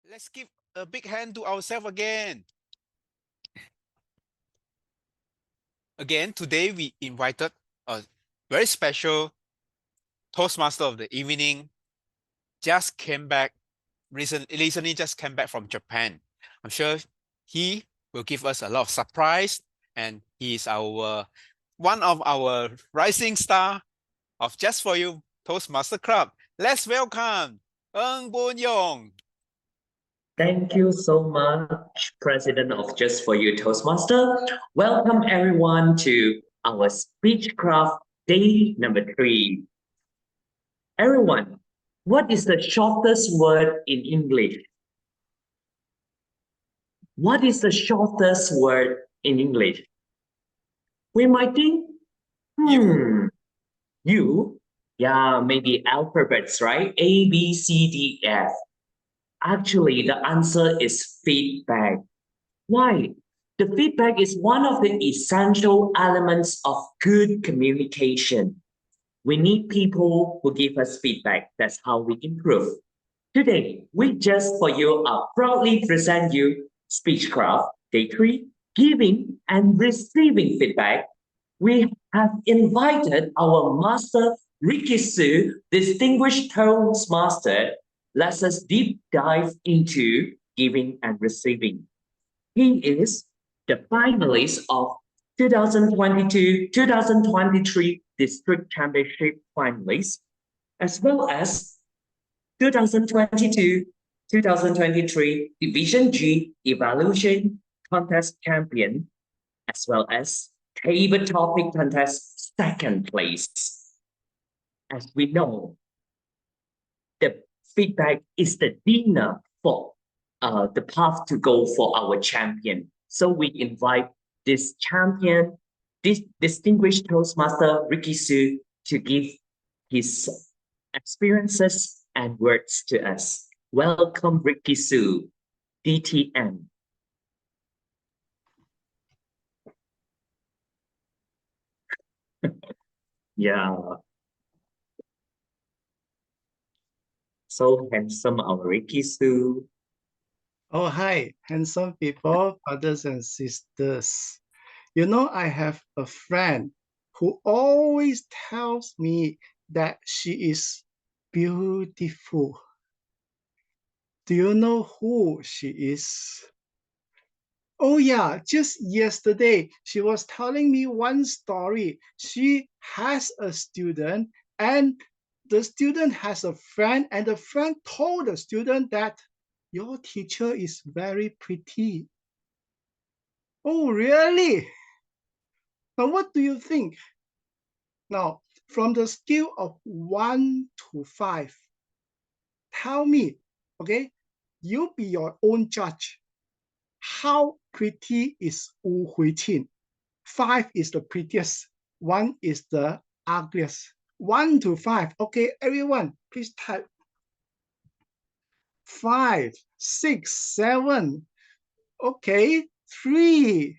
Let's give a big hand to ourselves again. Again, today we invited a very special Toastmaster of the evening. Just came back, recently just came back from Japan. I'm sure he will give us a lot of surprise, and he is one of our rising star of Just For You Toastmaster Club. Let's welcome Ng Boon Yong. Thank you so much, President of Just For You Toastmaster. Welcome everyone to our Speechcraft Day number 3. Everyone, what is the shortest word in English? What is the shortest word in English? We might think, you? Yeah, maybe alphabets, right? A, B, C, D, F. Actually, the answer is feedback. Why? The feedback is one of the essential elements of good communication. We need people who give us feedback. That's how we improve. Today, we Just For You are proudly present you Speechcraft Day 3, giving and receiving feedback. We have invited our master, Ricky Su, distinguished Toastmaster. Let us deep dive into giving and receiving. He is the finalist of 2022-2023 District Championship finalist, as well as 2022-2023 Division G Evaluation Contest Champion, as well as Table Topic Contest second place. As we know, the feedback is the dinner for the path to go for our champion. So we invite this champion, this distinguished Toastmaster Ricky Su, to give his experiences and words to us. Welcome, Ricky Su, DTM. Yeah. So handsome, our Ricky Su. Oh, hi, handsome people, brothers and sisters. You know, I have a friend who always tells me that she is beautiful. Do you know who she is? Oh, yeah, just yesterday, she was telling me one story. She has a student, and the student has a friend, and the friend told the student that your teacher is very pretty. Oh, really? Now, what do you think? Now, from the scale of 1 to 5, tell me, okay, you be your own judge. How pretty is Wu Huiqin? 5 is the prettiest, 1 is the ugliest. 1 to 5, okay, everyone, please type. 5, 6, 7, okay, 3,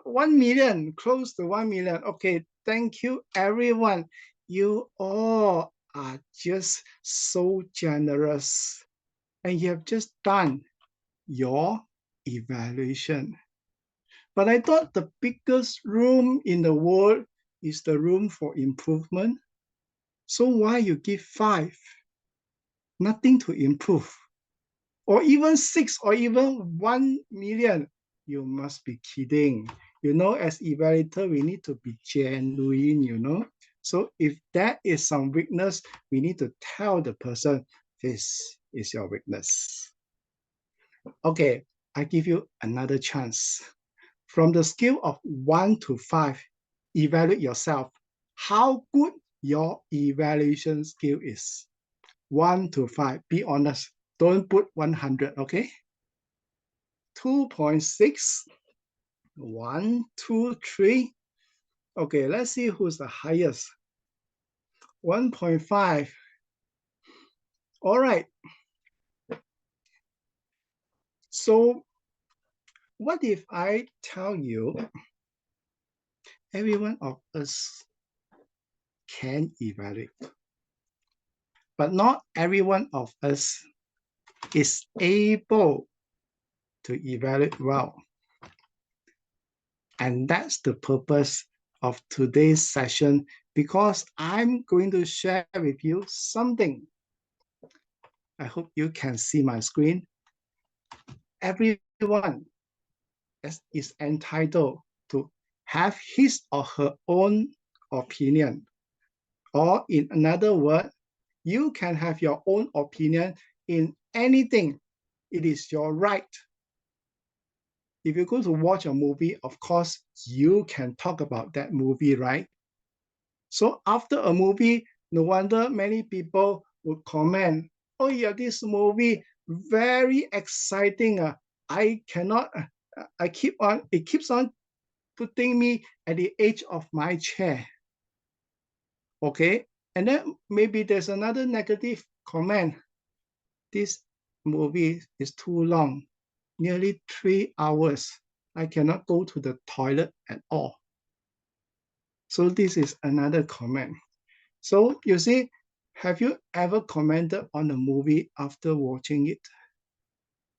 1 million, close to 1 million. Okay, thank you, everyone. You all are just so generous. And you have just done your evaluation. But I thought the biggest room in the world is the room for improvement. So why you give 5? Nothing to improve. Or even 6 or even 1 million. You must be kidding. You know, as evaluator, we need to be genuine, you know. So if that is some weakness, we need to tell the person, this is your weakness. Okay, I give you another chance. From the scale of 1 to 5, evaluate yourself. How good your evaluation skill is. 1 to 5, be honest. Don't put 100, okay? 2.6, 1, 2, 3. Okay, let's see who's the highest. 1.5. All right. So what if I tell you every one of us can evaluate, but not every one of us is able to evaluate well. And that's the purpose of today's session, because I'm going to share with you something. I hope you can see my screen. Everyone is entitled to have his or her own opinion. Or in another word, you can have your own opinion in anything. It is your right. If you go to watch a movie, of course, you can talk about that movie, right? So after a movie, no wonder many people would comment, oh yeah, this movie, very exciting. I cannot, it keeps on putting me at the edge of my chair. Okay, and then maybe there's another negative comment. This movie is too long, nearly 3 hours. I cannot go to the toilet at all. So this is another comment. So you see, have you ever commented on a movie after watching it?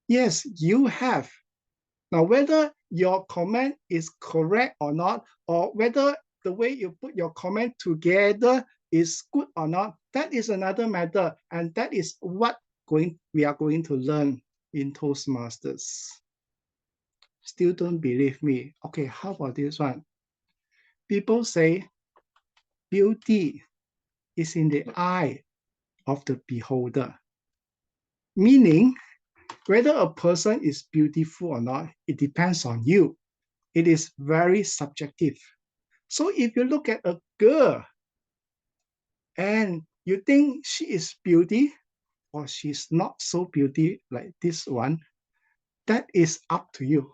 Yes, you have. Now, whether your comment is correct or not, or whether the way you put your comment together is good or not, that is another matter. And that is what we are going to learn in Toastmasters. Still don't believe me. Okay, how about this one? People say beauty is in the eye of the beholder. Meaning, whether a person is beautiful or not, it depends on you. It is very subjective. So if you look at a girl and you think she is beauty or she's not so beauty like this one, that is up to you.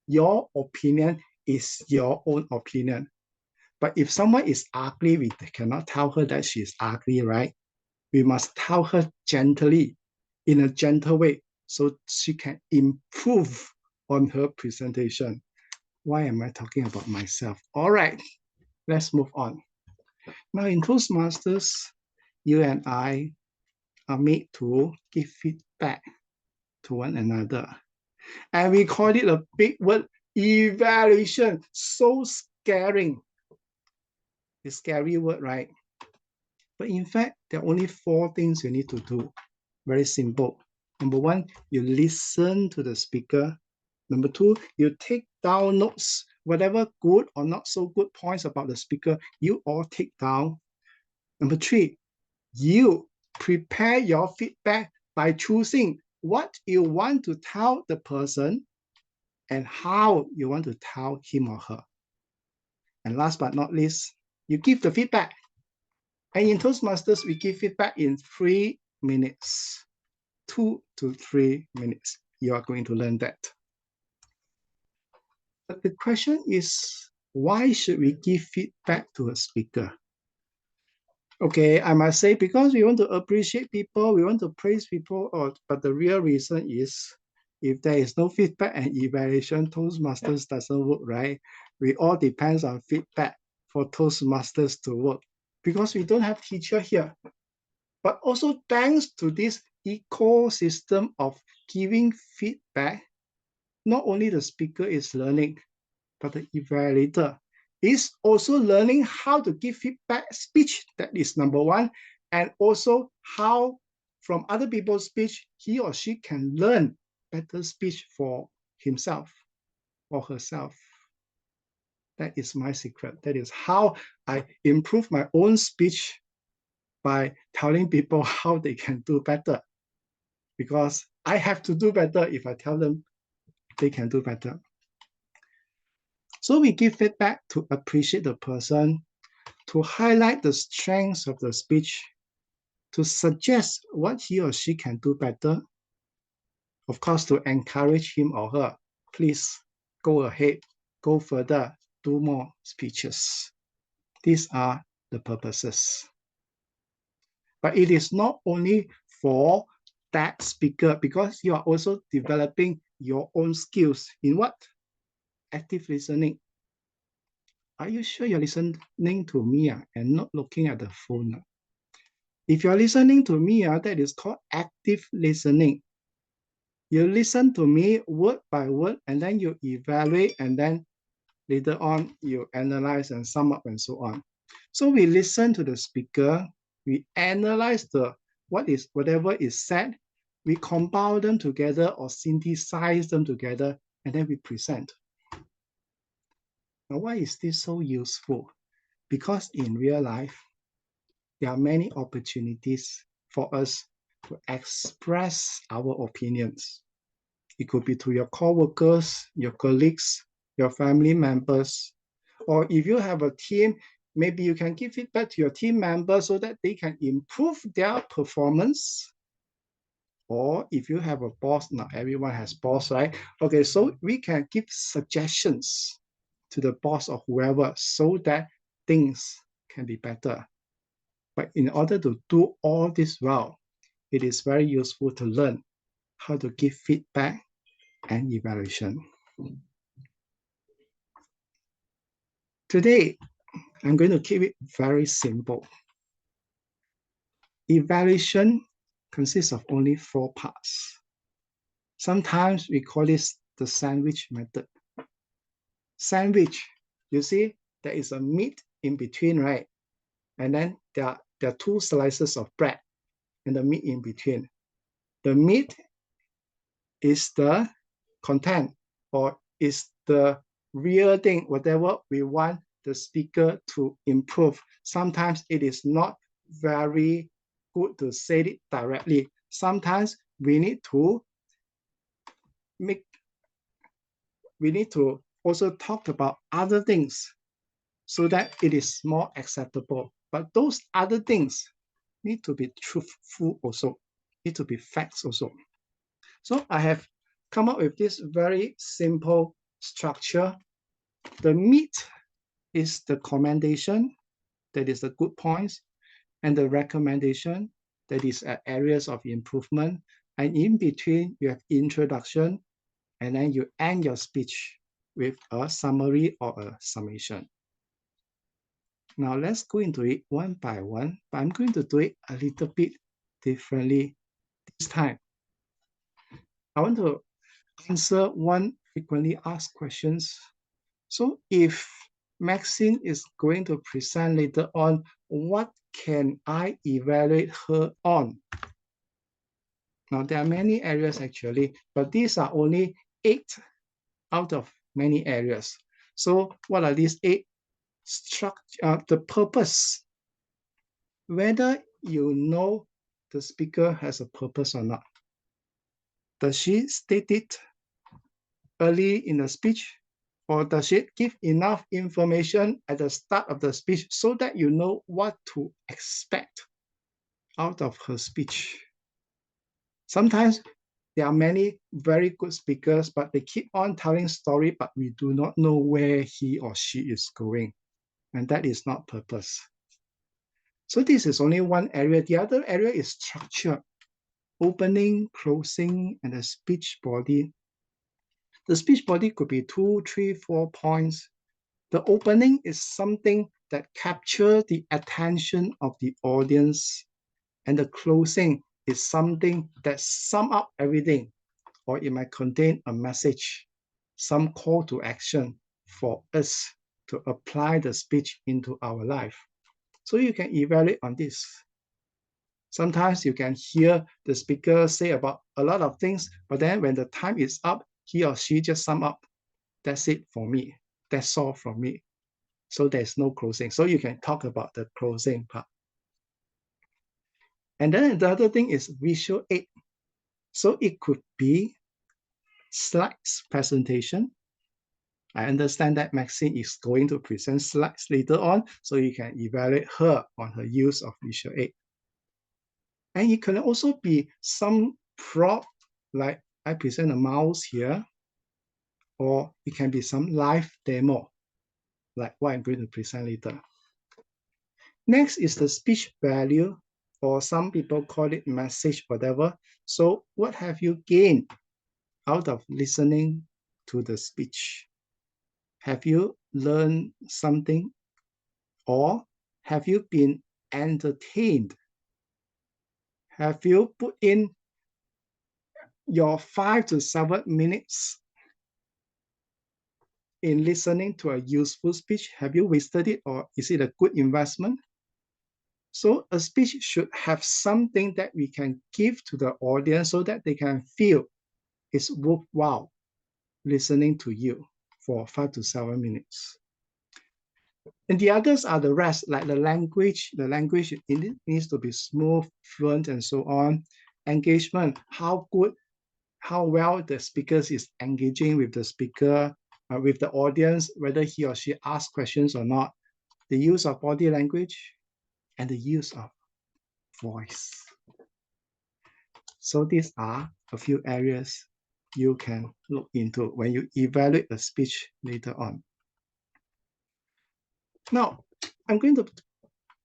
Your opinion is your own opinion. But if someone is ugly, we cannot tell her that she is ugly, right? We must tell her gently, in a gentle way, so she can improve on her presentation. Why am I talking about myself? All right, let's move on. Now in Toastmasters, you and I are made to give feedback to one another. And we call it a big word, evaluation. So scaring. It's a scary word, right? But in fact, there are only 4 things you need to do. Very simple. Number 1, you listen to the speaker. Number 2, you take down notes. Whatever good or not so good points about the speaker, you all take down. Number 3, you prepare your feedback by choosing what you want to tell the person and how you want to tell him or her. And last but not least, you give the feedback. And in Toastmasters, we give feedback in 3 minutes. 2 to 3 minutes. You are going to learn that. But the question is, why should we give feedback to a speaker? Okay, I must say, because we want to appreciate people, we want to praise people, but the real reason is, if there is no feedback and evaluation, Toastmasters doesn't work, right? We all depend on feedback for Toastmasters to work, because we don't have teacher here. But also thanks to this ecosystem of giving feedback, not only the speaker is learning, but the evaluator is also learning how to give feedback speech. That is number 1. And also how from other people's speech, he or she can learn better speech for himself or herself. That is my secret. That is how I improve my own speech, by telling people how they can do better. Because I have to do better if I tell them they can do better. So we give feedback to appreciate the person, to highlight the strengths of the speech, to suggest what he or she can do better. Of course, to encourage him or her, please go ahead, go further, do more speeches. These are the purposes. But it is not only for that speaker, because you are also developing your own skills in what? Active listening. Are you sure you're listening to me and not looking at the phone? If you're listening to me, that is called active listening. You listen to me word by word, and then you evaluate, and then later on you analyze and sum up and so on. So we listen to the speaker, we analyze whatever is said, we compile them together or synthesize them together, and then we present. Now, why is this so useful? Because in real life, there are many opportunities for us to express our opinions. It could be to your coworkers, your colleagues, your family members, or if you have a team, maybe you can give feedback to your team members so that they can improve their performance. Or if you have a boss, not everyone has boss, right? Okay, so we can give suggestions to the boss or whoever so that things can be better. But in order to do all this well, it is very useful to learn how to give feedback and evaluation. Today, I'm going to keep it very simple. Evaluation consists of only 4 parts. Sometimes we call this the sandwich method. Sandwich, you see, there is a meat in between, right? And then there are 2 slices of bread and the meat in between. The meat is the content or is the real thing, whatever we want the speaker to improve. Sometimes it is not very good to say it directly. Sometimes we need to also talk about other things so that it is more acceptable. But those other things need to be truthful also, need to be facts also. So I have come up with this very simple structure. The meat is the commendation, that is the good points, and the recommendation, that is areas of improvement. And in between, you have introduction, and then you end your speech with a summary or a summation. Now let's go into it one by one, but I'm going to do it a little bit differently this time. I want to answer one frequently asked questions. So if Maxine is going to present later on, what can I evaluate her on? Now there are many areas actually, but these are only 8 out of many areas. So what are these 8? The purpose, whether you know the speaker has a purpose or not. Does she state it early in the speech, or does she give enough information at the start of the speech so that you know what to expect out of her speech? Sometimes there are many very good speakers, but they keep on telling story, but we do not know where he or she is going. And that is not purpose. So this is only one area. The other area is structure, opening, closing, and the speech body. The speech body could be 2, 3, 4 points. The opening is something that captures the attention of the audience, and the closing is something that sums up everything, or it might contain a message, some call to action for us to apply the speech into our life. So you can evaluate on this. Sometimes you can hear the speaker say about a lot of things, but then when the time is up, he or she just sum up. That's it for me. That's all from me. So there's no closing. So you can talk about the closing part. And then the other thing is visual aid. So it could be slides presentation. I understand that Maxine is going to present slides later on, so you can evaluate her on her use of visual aid. And it can also be some prop, like I present a mouse here, or it can be some live demo, like what I'm going to present later. Next is the speech value, or some people call it message, whatever. So what have you gained out of listening to the speech? Have you learned something, or have you been entertained Have you put in your 5 to 7 minutes in listening to a useful speech? Have you wasted it, or is it a good investment? So a speech should have something that we can give to the audience so that they can feel it's worthwhile listening to you for 5 to 7 minutes. And the others are the rest, like the language. The language it needs to be smooth, fluent, and so on. Engagement, how good, how well the speaker is engaging with the speaker, with the audience, whether he or she asks questions or not. The use of body language and the use of voice. So these are a few areas you can look into when you evaluate a speech later on. Now, I'm going to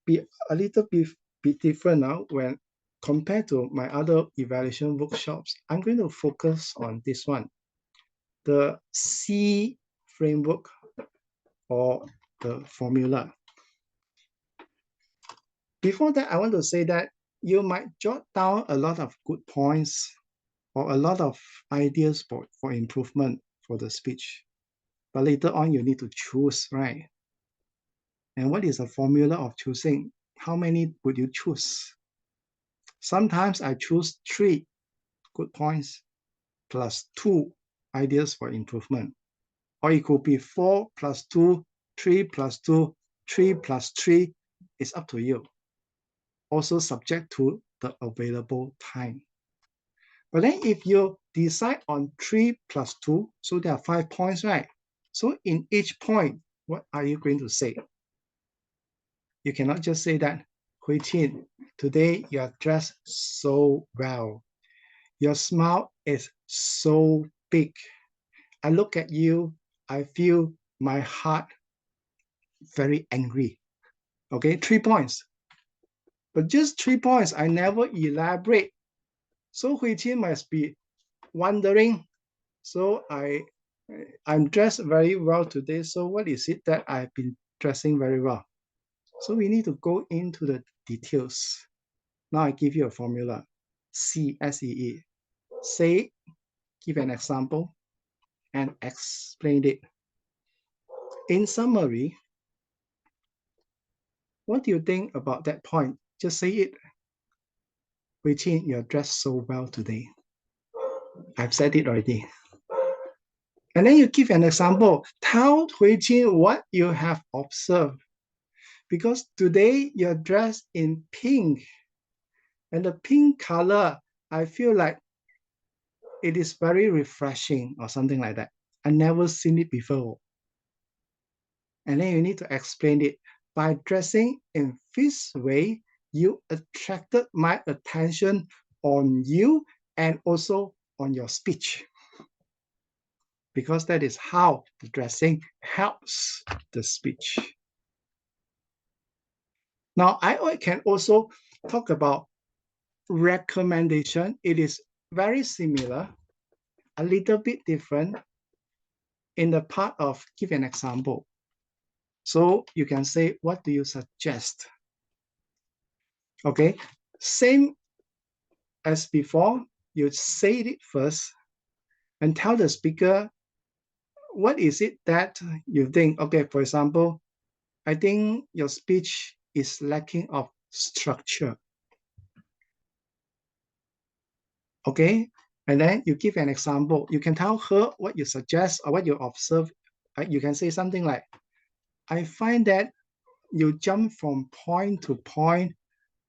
be a little bit different now when compared to my other evaluation workshops. I'm going to focus on this one, the C framework or the formula. Before that, I want to say that you might jot down a lot of good points or a lot of ideas for improvement for the speech. But later on, you need to choose, right? And what is the formula of choosing? How many would you choose? Sometimes I choose 3 good points plus 2 ideas for improvement. Or it could be 4 plus 2, 3 plus 2, 3 plus 3. It's up to you. Also subject to the available time. But then if you decide on 3 plus 2, so there are 5 points, right? So in each point, what are you going to say? You cannot just say that, Hui Qin, today you are dressed so well. Your smile is so big. I look at you, I feel my heart very angry. Okay, 3 points. But just 3 points, I never elaborate. So Hui Qin must be wondering, so I'm dressed very well today. So what is it that I've been dressing very well? So we need to go into the details. Now I give you a formula, CSEE. Say, give an example, and explain it. In summary, what do you think about that point? Just say it. Hui Qin, you're dressed so well today. I've said it already. And then you give an example. Tell Hui Qin what you have observed. Because today you're dressed in pink. And the pink color, I feel like it is very refreshing or something like that. I've never seen it before. And then you need to explain it. By dressing in this way, you attracted my attention on you and also on your speech. Because that is how the dressing helps the speech. Now, I can also talk about recommendation. It is very similar, a little bit different in the part of give an example. So you can say, what do you suggest? Okay, same as before, you say it first and tell the speaker, what is it that you think? Okay, for example, I think your speech is lacking of structure. Okay, and then you give an example. You can tell her what you suggest or what you observe. You can say something like, I find that you jump from point to point.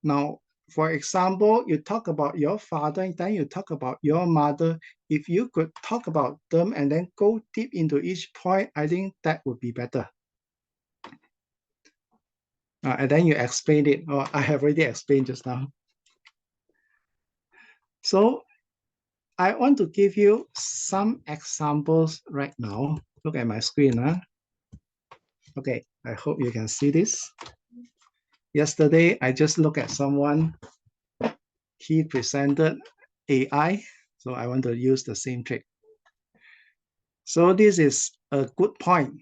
Now, for example, you talk about your father, and then you talk about your mother. If you could talk about them and then go deep into each point, I think that would be better. And then you explain it, or I have already explained just now. So I want to give you some examples right now. Look at my screen. Okay, I hope you can see this. Yesterday, I just looked at someone. He presented AI, so I want to use the same trick. So this is a good point.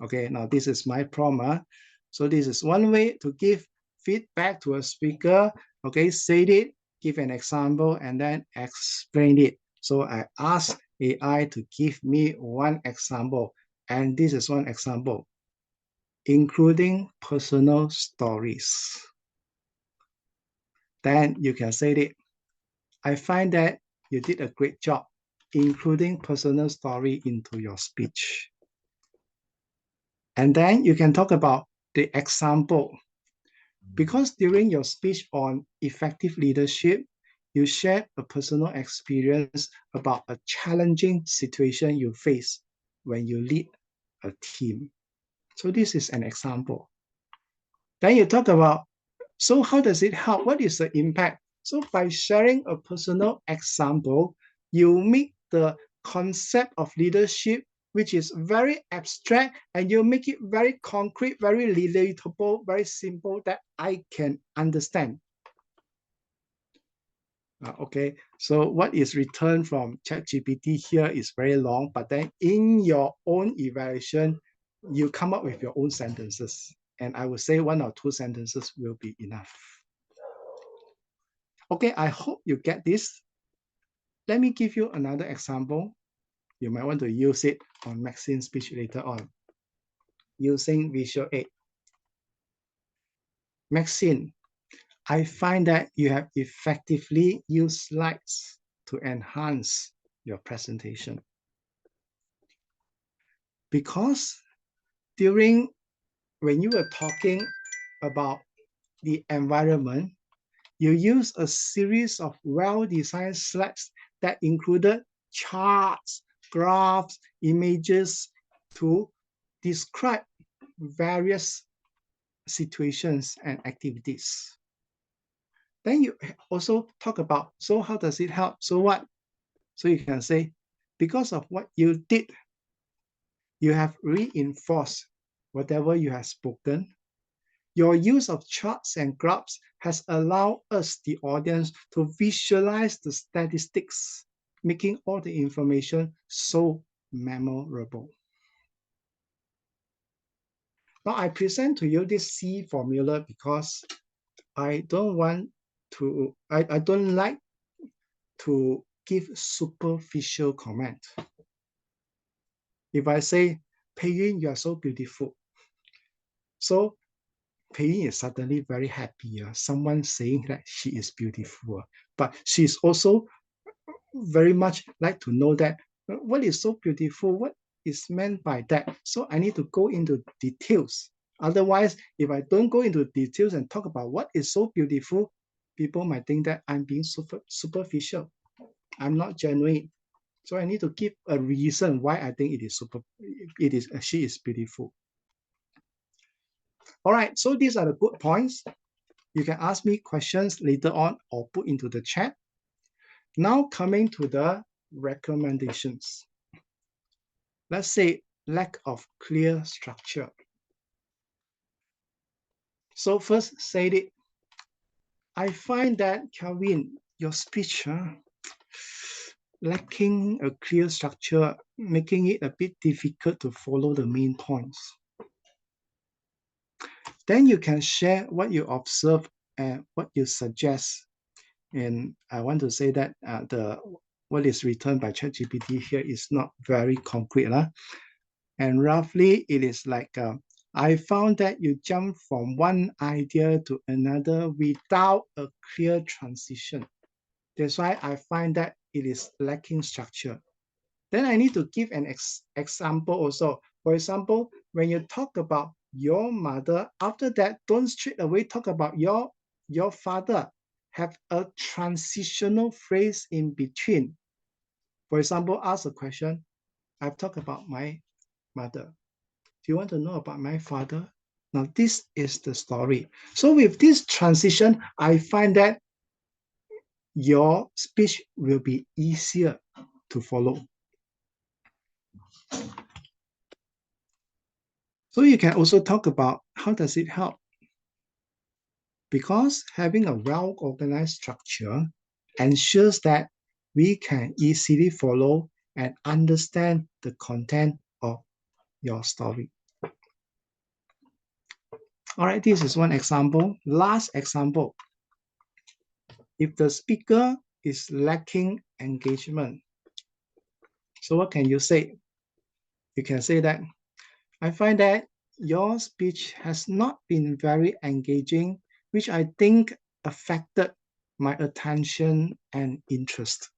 Okay, now this is my prompt. So this is one way to give feedback to a speaker, okay, say it, give an example, and then explain it. So I ask AI to give me one example, and this is one example, including personal stories. Then you can say it. I find that you did a great job including personal story into your speech. And then you can talk about the example. Because during your speech on effective leadership, you shared a personal experience about a challenging situation you face when you lead a team. So this is an example. Then you talk about, so how does it help? What is the impact? So by sharing a personal example, you make the concept of leadership, which is very abstract, and you make it very concrete, very relatable, very simple that I can understand. Okay, so what is returned from ChatGPT here is very long, but then in your own evaluation, you come up with your own sentences. And I would say 1 or 2 sentences will be enough. Okay, I hope you get this. Let me give you another example. You might want to use it on Maxine's speech later on. Using visual aid. Maxine, I find that you have effectively used slides to enhance your presentation. Because when you were talking about the environment, you use a series of well-designed slides that included charts, graphs, images to describe various situations and activities. Then you also talk about, so how does it help? So what? So you can say, because of what you did, you have reinforced whatever you have spoken. Your use of charts and graphs has allowed us, the audience, to visualize the statistics, making all the information so memorable. Now I present to you this C formula because I don't like to give superficial comment. If I say, Pei-Yun, you are so beautiful. So Pei-Yun is suddenly very happy. Someone saying that she is beautiful. But she's also very much like to know that what is so beautiful, what is meant by that. So I need to go into details. Otherwise, if I don't go into details and talk about what is so beautiful, people might think that I'm being superficial. I'm not genuine. So I need to give a reason why I think she is beautiful. All right, so these are the good points. You can ask me questions later on or put into the chat. Now coming to the recommendations. Let's say lack of clear structure. So first say it. I find that, Kelvin, your speech lacking a clear structure, making it a bit difficult to follow the main points. Then you can share what you observe and what you suggest. And I want to say that what is returned by ChatGPT here is not very concrete. And roughly, it is like, I found that you jump from one idea to another without a clear transition. That's why I find that it is lacking structure. Then I need to give an example also. For example, when you talk about your mother, after that, don't straight away talk about your father. Have a transitional phrase in between. For example, ask a question. I've talked about my mother. Do you want to know about my father? Now, this is the story. So with this transition, I find that your speech will be easier to follow. So you can also talk about how does it help? Because having a well-organized structure ensures that we can easily follow and understand the content of your story. All right, this is one example. Last example. If the speaker is lacking engagement, so what can you say? You can say that, I find that your speech has not been very engaging, which I think affected my attention and interest.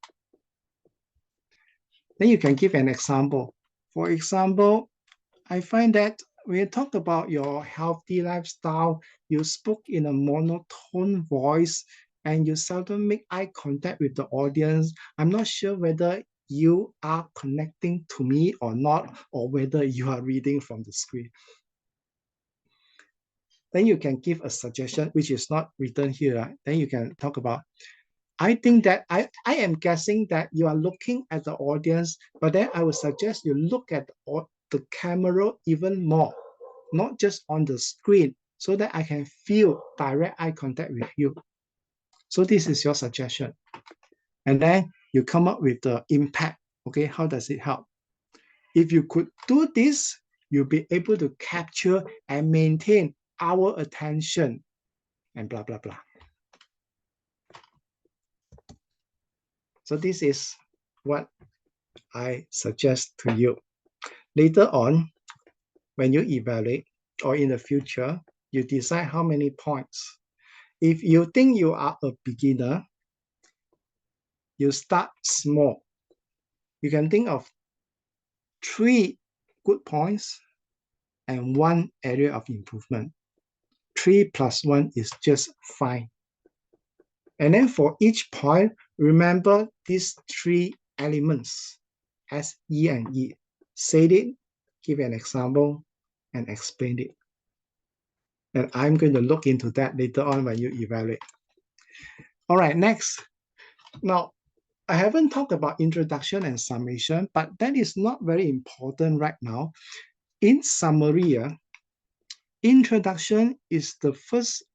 Then you can give an example. For example, I find that when you talk about your healthy lifestyle, you spoke in a monotone voice and you seldom make eye contact with the audience. I'm not sure whether you are connecting to me or not, or whether you are reading from the screen. Then you can give a suggestion, which is not written here. Right? Then you can talk about, I think that I am guessing that you are looking at the audience, but then I would suggest you look at the camera even more, not just on the screen, so that I can feel direct eye contact with you. So this is your suggestion. And then you come up with the impact. Okay, how does it help? If you could do this, you'll be able to capture and maintain our attention and blah, blah, blah. So this is what I suggest to you. Later on, when you evaluate or in the future, you decide how many points. If you think you are a beginner, you start small. You can think of 3 good points and 1 area of improvement. 3 plus 1 is just 5. And then for each point, remember these 3 elements, S, E, and E. Say it, give an example, and explain it. And I'm going to look into that later on when you evaluate. All right, next. Now, I haven't talked about introduction and summation, but that is not very important right now. In summary, introduction is the first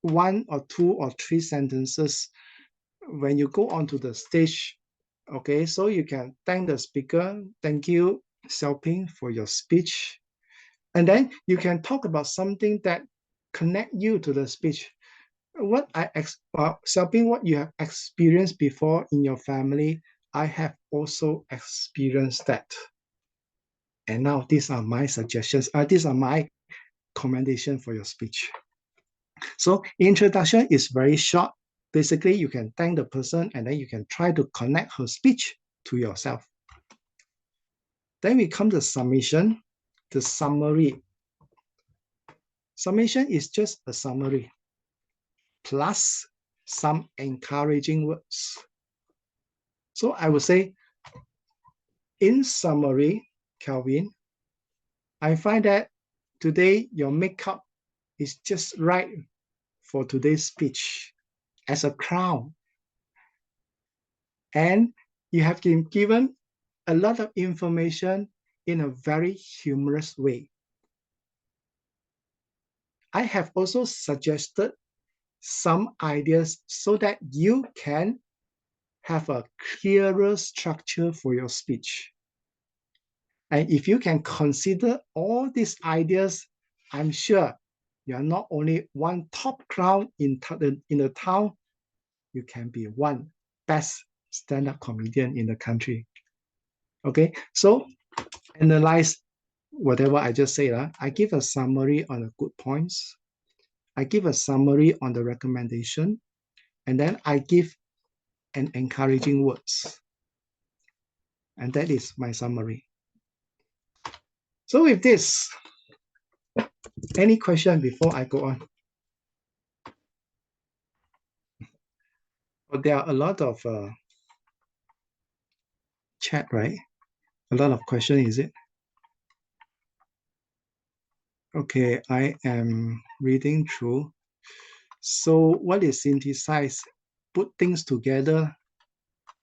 1 or 2 or 3 sentences when you go onto the stage. Okay, so you can thank the speaker. Thank you, Xiaoping, for your speech. And then you can talk about something that connect you to the speech. Xiaoping, what you have experienced before in your family, I have also experienced that. And now these are my suggestions. These are my commendation for your speech. So introduction is very short. Basically, you can thank the person and then you can try to connect her speech to yourself. Then we come to summation, the summary. Summation is just a summary plus some encouraging words. So I would say, in summary, Kelvin, I find that today your makeup is just right for today's speech as a crown. And you have been given a lot of information in a very humorous way. I have also suggested some ideas so that you can have a clearer structure for your speech. And if you can consider all these ideas, I'm sure you're not only one top crown in the town, you can be one best stand-up comedian in the country. Okay, so analyze whatever I just said. I give a summary on the good points. I give a summary on the recommendation. And then I give an encouraging words. And that is my summary. So with this, any question before I go on? Well, there are a lot of chat, right? A lot of questions, is it? Okay, I am reading through. So what is synthesize? Put things together,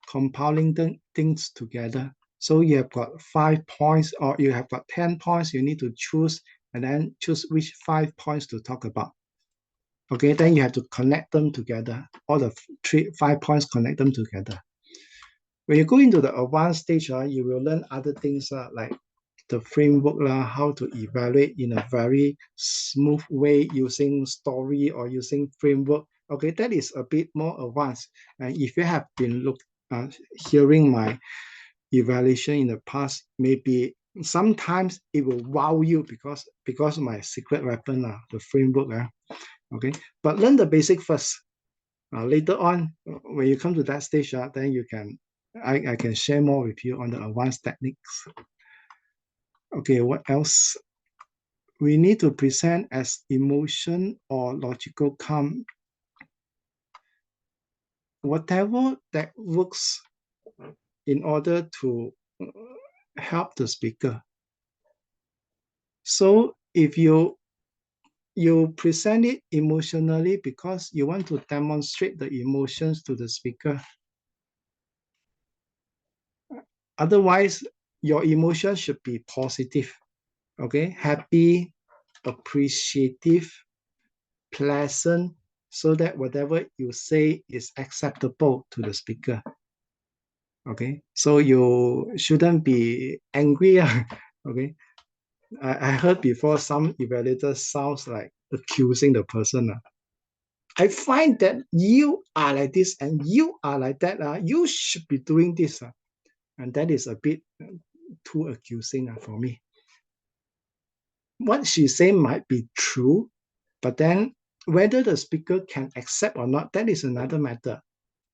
compiling things together. So you have got 5 points or you have got 10 points. You need to choose and then choose which 5 points to talk about. Okay, then you have to connect them together. All the 5 points, connect them together. When you go into the advanced stage, you will learn other things like the framework how to evaluate in a very smooth way using story or using framework. Okay, that is a bit more advanced. And if you have been hearing my evaluation in the past, maybe sometimes it will wow you because my secret weapon, the framework. Okay, but learn the basic first. Later on, when you come to that stage, then I can share more with you on the advanced techniques. Okay, what else? We need to present as emotion or logical calm. Whatever that works in order to help the speaker. So if you present it emotionally because you want to demonstrate the emotions to the speaker. Otherwise, your emotion should be positive. Okay, happy, appreciative, pleasant, so that whatever you say is acceptable to the speaker. Okay, so you shouldn't be angry. Okay, I heard before some evaluators sounds like accusing the person. I find that you are like this and you are like that. You should be doing this. And that is a bit too accusing for me. What she say might be true, but then whether the speaker can accept or not, that is another matter.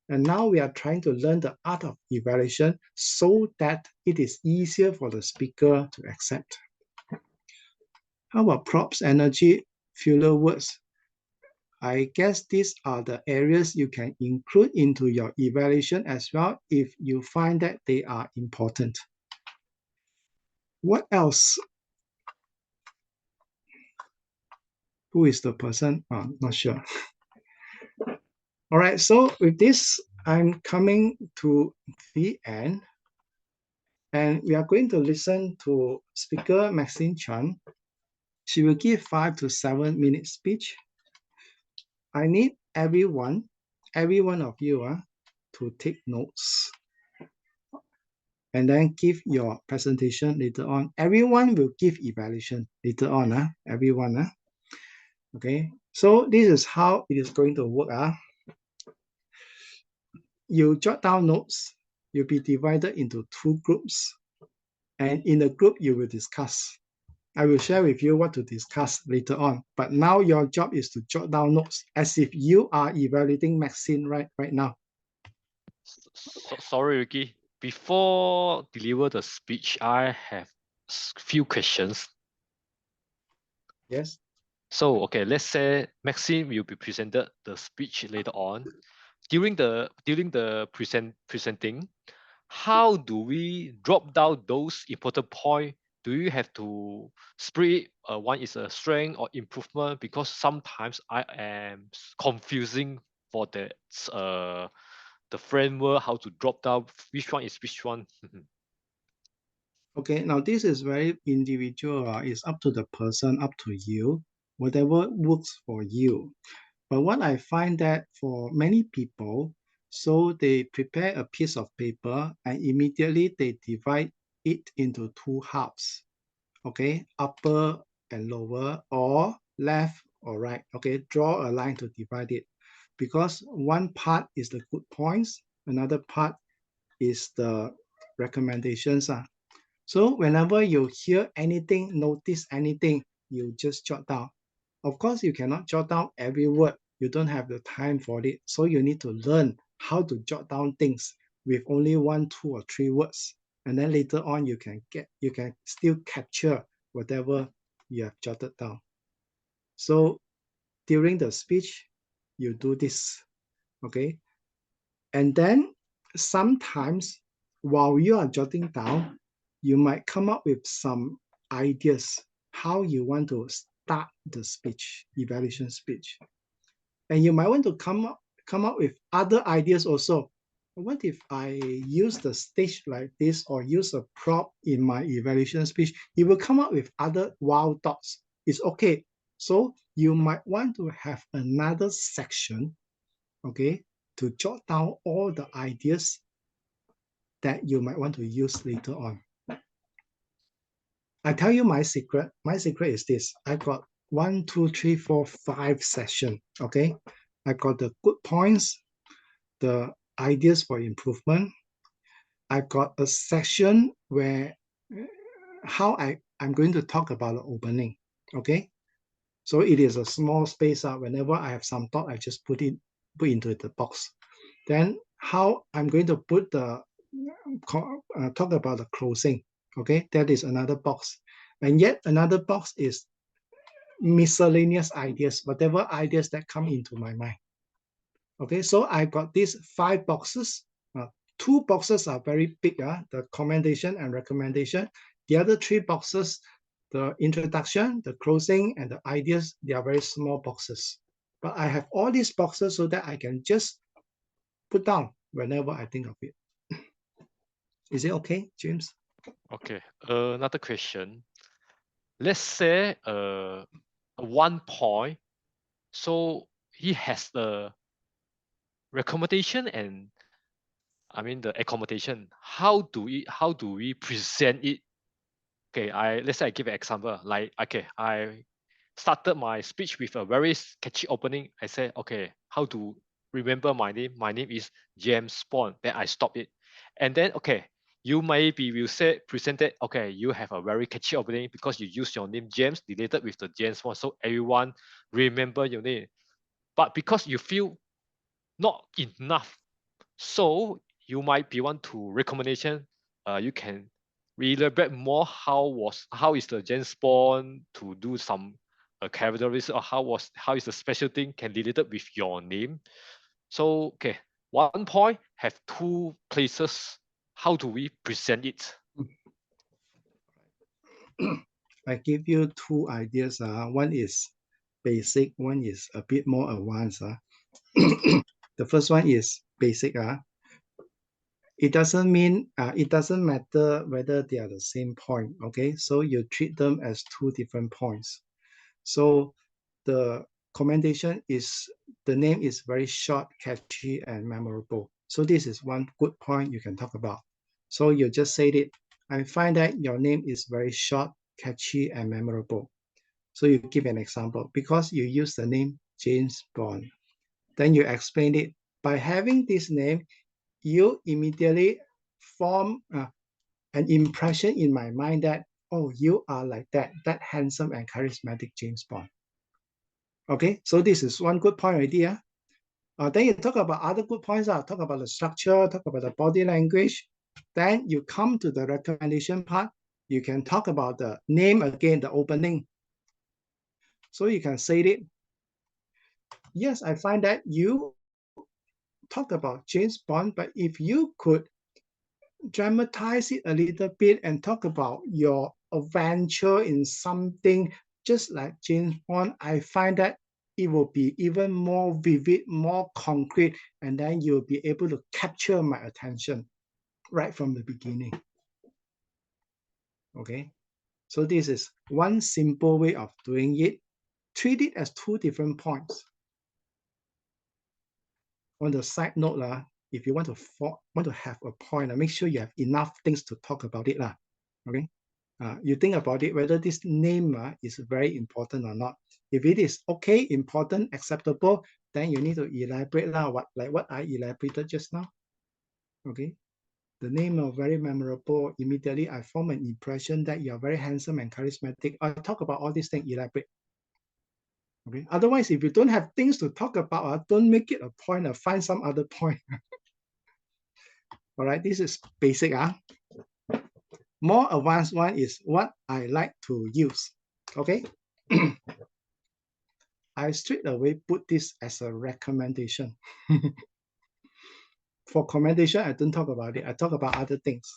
And now we are trying to learn the art of evaluation so that it is easier for the speaker to accept. How about props, energy, filler words? I guess these are the areas you can include into your evaluation as well if you find that they are important. What else? Who is the person? Not sure. All right, so with this, I'm coming to the end. And we are going to listen to speaker Maxine Chan. She will give 5 to 7 minute speech. I need every one of you to take notes and then give your presentation later on. Everyone will give evaluation later on. Everyone. Okay, so this is how it is going to work. You jot down notes. You'll be divided into 2 groups. And in the group, you will discuss. I will share with you what to discuss later on. But now your job is to jot down notes as if you are evaluating Maxine right now. Sorry, Ricky. Before deliver the speech, I have few questions. Yes. So, okay, let's say Maxine will be presented the speech later on. During the presenting, how do we drop down those important points? Do you have to split one is a strength or improvement? Because sometimes I am confusing for the framework, how to drop down which one is which one. Okay, now this is very individual. It's up to the person, up to you, whatever works for you. But what I find that for many people, so they prepare a piece of paper and immediately they divide it into 2 halves. Okay, upper and lower, or left or right. Okay, draw a line to divide it because one part is the good points, another part is the recommendations. So whenever you hear anything, notice anything, you just jot down. Of course, you cannot jot down every word. You don't have the time for it. So you need to learn how to jot down things with only 1, 2, or 3 words. And then later on, you can still capture whatever you have jotted down. So during the speech, you do this, okay? And then sometimes while you are jotting down, you might come up with some ideas how you want to start the speech, evaluation speech. And you might want to come up with other ideas also. What if I use the stage like this or use a prop in my evaluation speech? It will come up with other wild thoughts. It's okay. So you might want to have another section, okay, to jot down all the ideas that you might want to use later on. I tell you my secret. My secret is this. I got 1, 2, 3, 4, 5 sessions. Okay. I got the good points, the ideas for improvement. I got a section where how I'm going to talk about the opening. Okay. So it is a small space. Whenever I have some thought, I just put into the box. Then how I'm going to put the talk about the closing. Okay, that is another box. And yet another box is miscellaneous ideas, whatever ideas that come into my mind. Okay, so I got these 5 boxes. 2 boxes are very big, the commendation and recommendation. The other 3 boxes, the introduction, the closing, and the ideas, they are very small boxes. But I have all these boxes so that I can just put down whenever I think of it. Is it okay, James? Okay. Another question. Let's say 1 point. So he has the recommendation and I mean the accommodation. How do we present it? Okay, let's say I give an example. Like, okay, I started my speech with a very catchy opening. I said, okay, how to remember my name? My name is James Bond. Then I stop it. And then, okay, you maybe will say, presented, okay, you have a very catchy opening because you use your name James related with the James Bond. So everyone remember your name. But because you feel not enough, so you might be want to recommendation. You can elaborate more how is the James Bond to do some characteristics or how is the special thing can related with your name. So okay, 1 point have 2 places. How do we present it? I give you 2 ideas. One is basic, one is a bit more advanced. The first one is basic. It doesn't mean, it doesn't matter whether they are the same point. Okay, so you treat them as 2 different points. So the commendation is, the name is very short, catchy, and memorable. So this is one good point you can talk about. So you just said it. I find that your name is very short, catchy, and memorable. So you give an example because you use the name James Bond. Then you explain it. By having this name, you immediately form an impression in my mind that, oh, you are like that handsome and charismatic James Bond. Okay, so this is one good point idea. Then you talk about other good points. Talk about the structure, talk about the body language. Then you come to the recommendation part. You can talk about the name again, the opening. So you can say it. Yes, I find that you talk about James Bond, but if you could dramatize it a little bit and talk about your adventure in something just like James Bond, I find that it will be even more vivid, more concrete, and then you'll be able to capture my attention right from the beginning. Okay, so this is one simple way of doing it. Treat it as 2 different points. On the side note, if you want to have a point, make sure you have enough things to talk about it. Okay. You think about it, whether this name is very important or not. If it is okay, important, acceptable, then you need to elaborate what I elaborated just now. Okay. The name is very memorable. Immediately, I form an impression that you are very handsome and charismatic. I talk about all these things, elaborate. Okay. Otherwise, if you don't have things to talk about, don't make it a point. Find some other point. All right. This is basic. More advanced one is what I like to use. Okay. I straight away put this as a recommendation. For commendation, I don't talk about it. I talk about other things.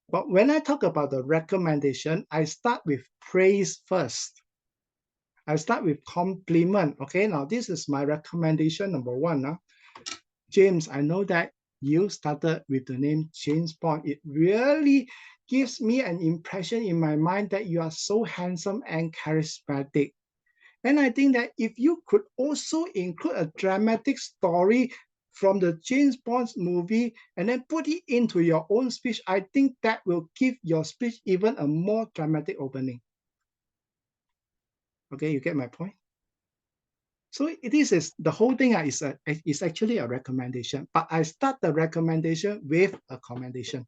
But when I talk about the recommendation, I start with praise first. I start with compliment. Okay, now this is my recommendation number 1. James, I know that you started with the name James Bond. It really gives me an impression in my mind that you are so handsome and charismatic. And I think that if you could also include a dramatic story from the James Bond movie and then put it into your own speech, I think that will give your speech even a more dramatic opening. Okay, you get my point? So this is the whole thing is actually a recommendation, but I start the recommendation with a commendation.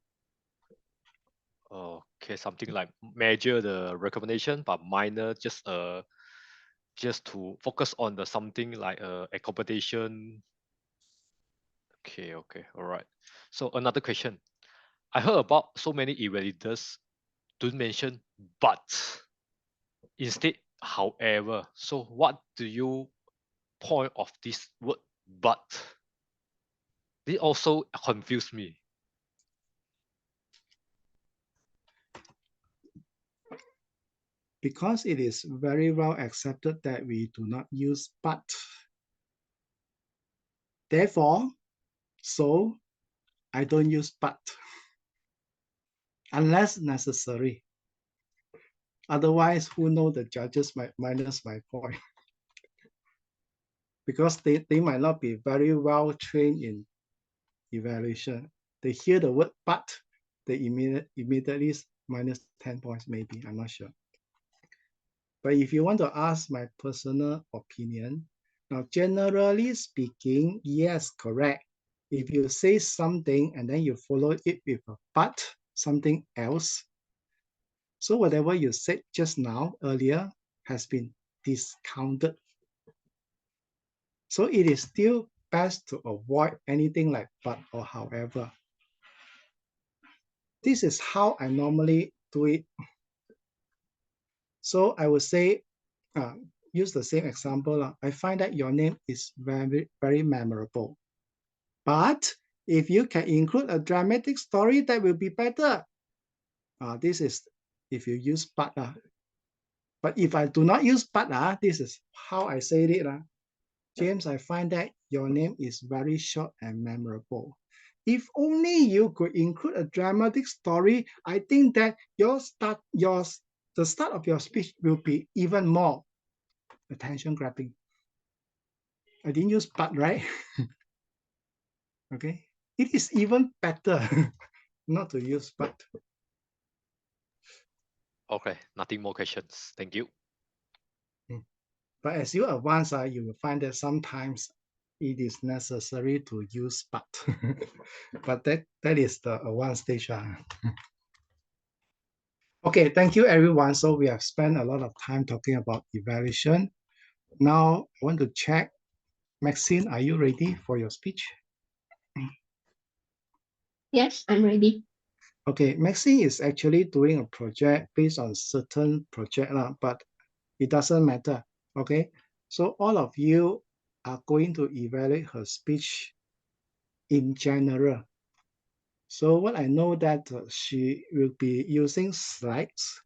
Okay, something like major the recommendation, but minor just to focus on the something like a competition. Okay, all right. So another question. I heard about so many evaluators don't mention but. Instead, however. So what do you point of this word but? This also confused me. Because it is very well accepted that we do not use but. Therefore, so I don't use but unless necessary. Otherwise, who know, the judges might minus my point because they might not be very well trained in evaluation. They hear the word but, they immediately minus 10 points maybe, I'm not sure. But if you want to ask my personal opinion, now generally speaking, yes, correct. If you say something and then you follow it with a but, something else, so whatever you said just now, earlier, has been discounted. So it is still best to avoid anything like but or however. This is how I normally do it. So I would say, use the same example. I find that your name is very, very memorable. But if you can include a dramatic story, that will be better. This is if you use but. But if I do not use but, this is how I say it. James, I find that your name is very short and memorable. If only you could include a dramatic story, I think that the start of your speech will be even more attention grabbing. I didn't use but, right? Okay. It is even better not to use but. Okay, nothing more questions. Thank you. But as you advance, you will find that sometimes it is necessary to use but. But that is the advanced stage. Okay, thank you everyone. So we have spent a lot of time talking about evaluation. Now I want to check, Maxine, are you ready for your speech? Yes, I'm ready. Okay, Maxine is actually doing a project based on certain project, but it doesn't matter. Okay, so all of you are going to evaluate her speech in general. So what I know that she will be using slides.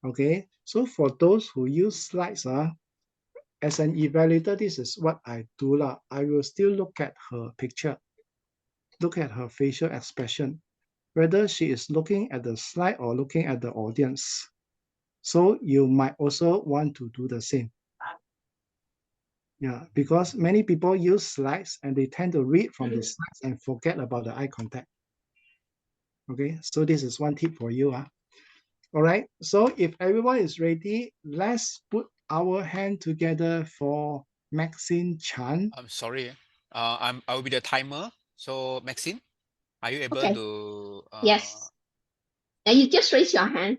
Okay, so for those who use slides, as an evaluator, this is what I do. I will still look at her picture, look at her facial expression, whether she is looking at the slide or looking at the audience. So you might also want to do the same. Yeah, because many people use slides and they tend to read from the slides and forget about the eye contact. Okay, so this is one tip for you. All right, so if everyone is ready, let's put our hand together for Maxine Chan. I'm sorry. I will be the timer. So Maxine, are you able Okay. to? Yes. And you just raise your hand.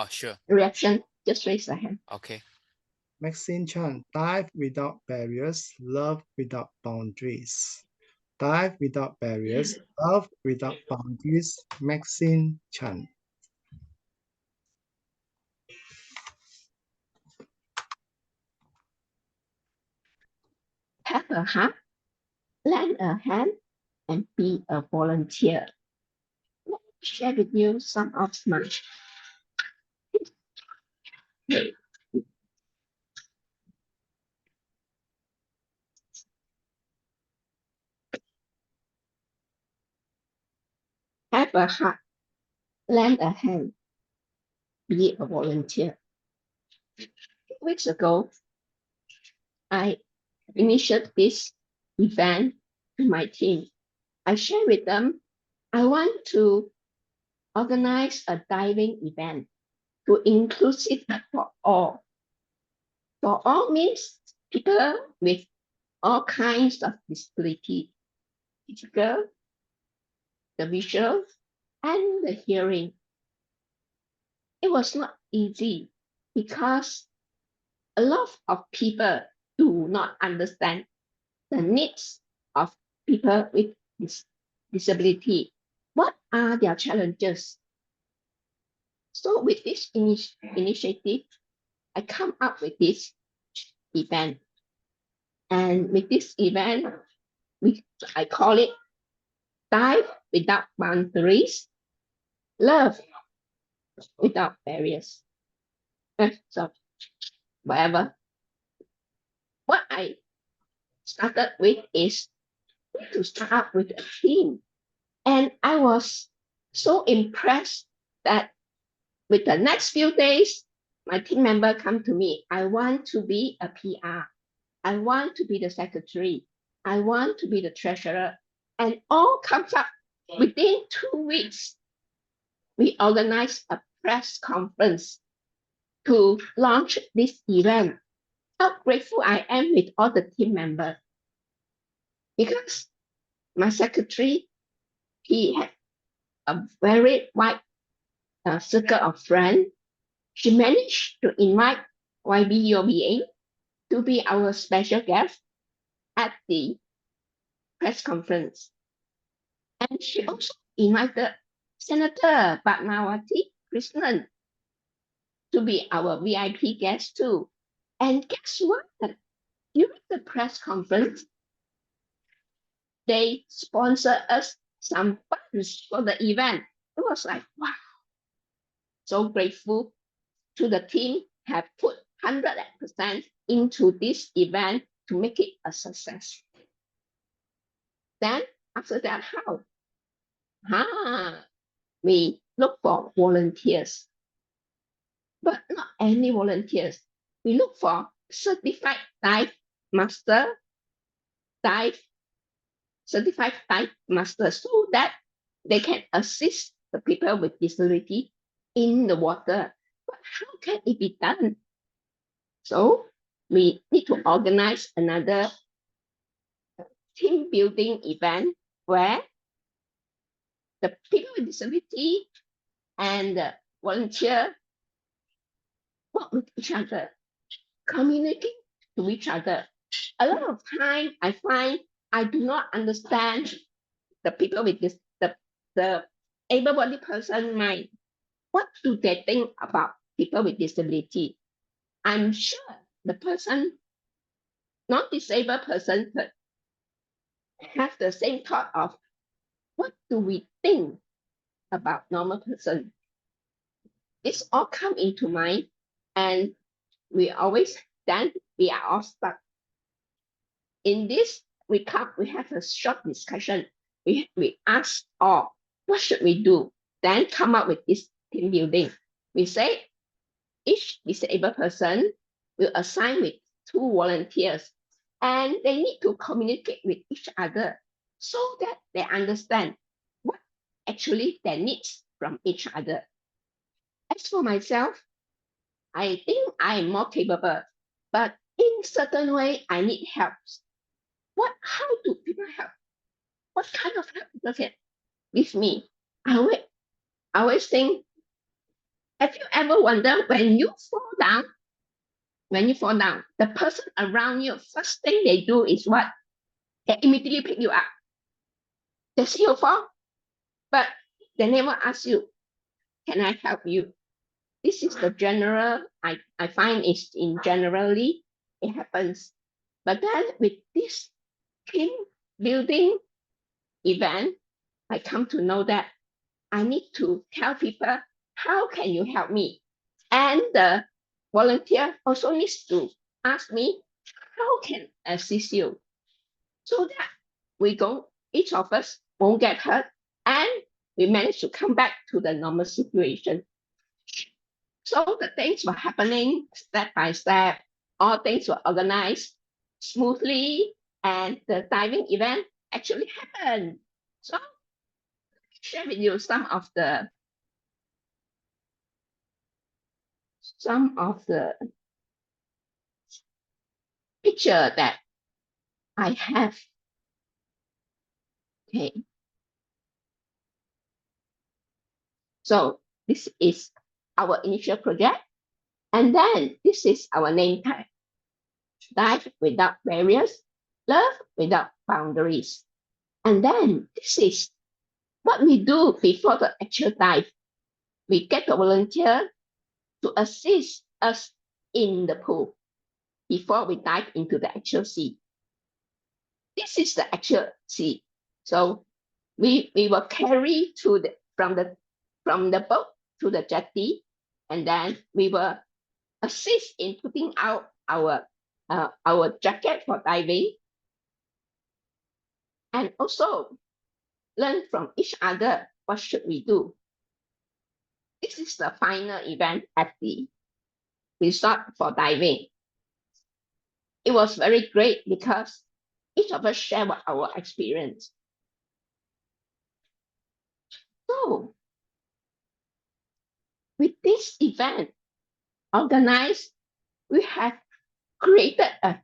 Sure. Reaction. Just raise your hand. Okay. Maxine Chan, dive without barriers, love without boundaries. Dive without barriers, love without boundaries. Maxine Chan. Have a heart, lend a hand, and be a volunteer. Let me share with you some of my have a heart, lend a hand, be a volunteer. 2 weeks ago, I initiated this event to my team. I share with them, I want to organize a diving event to inclusive for all. For all means people with all kinds of disability, physical, the visual, and the hearing. It was not easy because a lot of people do not understand the needs of people with disability. What are their challenges? So with this initiative, I come up with this event. And with this event, I call it Dive Without Boundaries, Love Without Barriers. So whatever. What I started with is to start up with a team. And I was so impressed that with the next few days, my team member come to me. I want to be a PR. I want to be the secretary. I want to be the treasurer. And all comes up within 2 weeks. We organized a press conference to launch this event. How grateful I am with all the team members. Because my secretary, he had a very wide circle of friends. She managed to invite YBUOBA to be our special guest at the press conference. And she also invited Senator Padmawati Krishnan to be our VIP guest too. And guess what? During the press conference, they sponsored us some funds for the event. It was like, wow, so grateful to the team have put 100% into this event to make it a success. Then after that, how? We look for volunteers, but not any volunteers. We look for certified dive master, certified dive master, so that they can assist the people with disability in the water. But how can it be done? So we need to organize another team building event where the people with disability and the volunteer work with each other, communicate to each other. A lot of time I find I do not understand the people with this, the able-bodied person mind. What do they think about people with disability? I'm sure the person, non-disabled person, could have the same thought of what do we think about normal person. This all come into mind, and we always then we are all stuck. In this, we have a short discussion. We ask all, what should we do? Then come up with this team building. We say each disabled person will assign with 2 volunteers, and they need to communicate with each other so that they understand what actually they need from each other. As for myself, I think I'm more capable, but in certain way, I need help. How do people help? What kind of help people can give me? I always think, have you ever wondered when you fall down, the person around you, first thing they do is what? They immediately pick you up. They see you fall, but they never ask you, can I help you? This is the general, I find it's in generally, it happens. But then with this team building event, I come to know that I need to tell people, how can you help me? And the volunteer also needs to ask me, how can I assist you? So that each of us won't get hurt, and we manage to come back to the normal situation. So the things were happening step by step. All things were organized smoothly, and the diving event actually happened. So share with you some of the picture that I have. Okay. So this is our initial project. And then this is our name tag. Dive without barriers, love without boundaries. And then this is what we do before the actual dive. We get a volunteer to assist us in the pool before we dive into the actual sea. This is the actual sea. So we will carry from the boat to the jetty, and then we will assist in putting out our jacket for diving, and also learn from each other what should we do. This is the final event at the resort for diving. It was very great because each of us shared our experience. So with this event organized, we have created a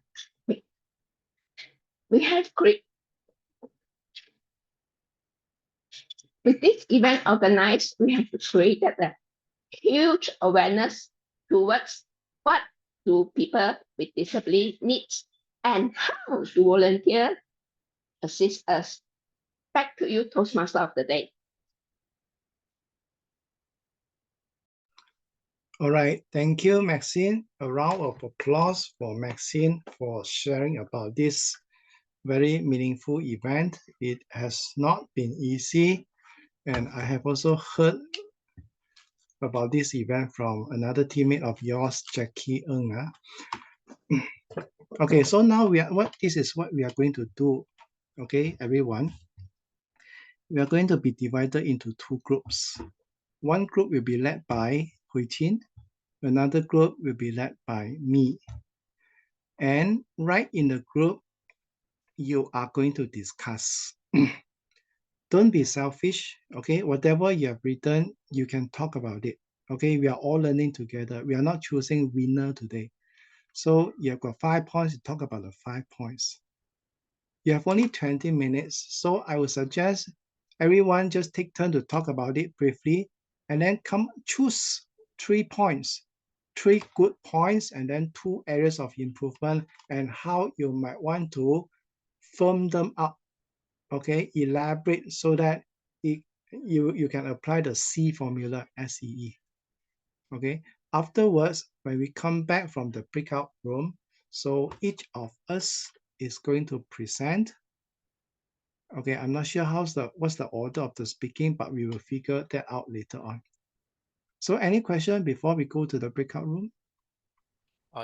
with this event organized, we have created a huge awareness towards what do people with disability needs and how do volunteers assist us. Back to you, Toastmaster of the Day. All right, thank you, Maxine. A round of applause for Maxine for sharing about this very meaningful event. It has not been easy, and I have also heard about this event from another teammate of yours, Jackie Ng. Okay, so now this is what we are going to do. Okay, everyone. We are going to be divided into two groups. One group will be led by Hui Qin. Another group will be led by me. And right in the group, you are going to discuss. Don't be selfish, okay? Whatever you have written, you can talk about it, okay? We are all learning together. We are not choosing winner today. So you have got 5 points to talk about the 5 points. You have only 20 minutes, so I would suggest everyone just take turn to talk about it briefly, and then choose 3 points, 3 good points, and then 2 areas of improvement, and how you might want to firm them up, okay? Elaborate so that you can apply the C formula, SEE, okay? Afterwards, when we come back from the breakout room, so each of us is going to present. Okay, I'm not sure what's the order of the speaking, but we will figure that out later on. So any question before we go to the breakout room?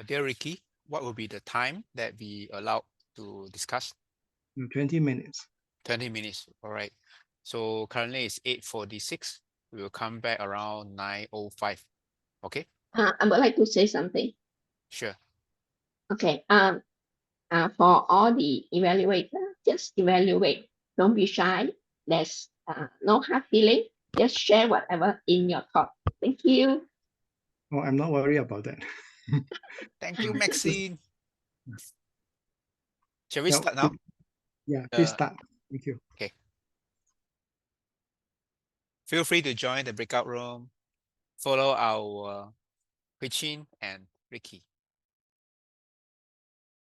Dear Ricky, what will be the time that we allowed to discuss? 20 minutes. 20 minutes. All right. So currently it's 8:46. We will come back around 9:05. Okay. I would like to say something. Sure. Okay. For all the evaluators, just evaluate. Don't be shy. There's no hard feeling. Just share whatever in your thought. Thank you. Oh, I'm not worried about that. Thank you, Maxine. Shall we No, start now? Yeah, please start. Thank you. Okay. Feel free to join the breakout room. Follow our Hui Qin and Ricky.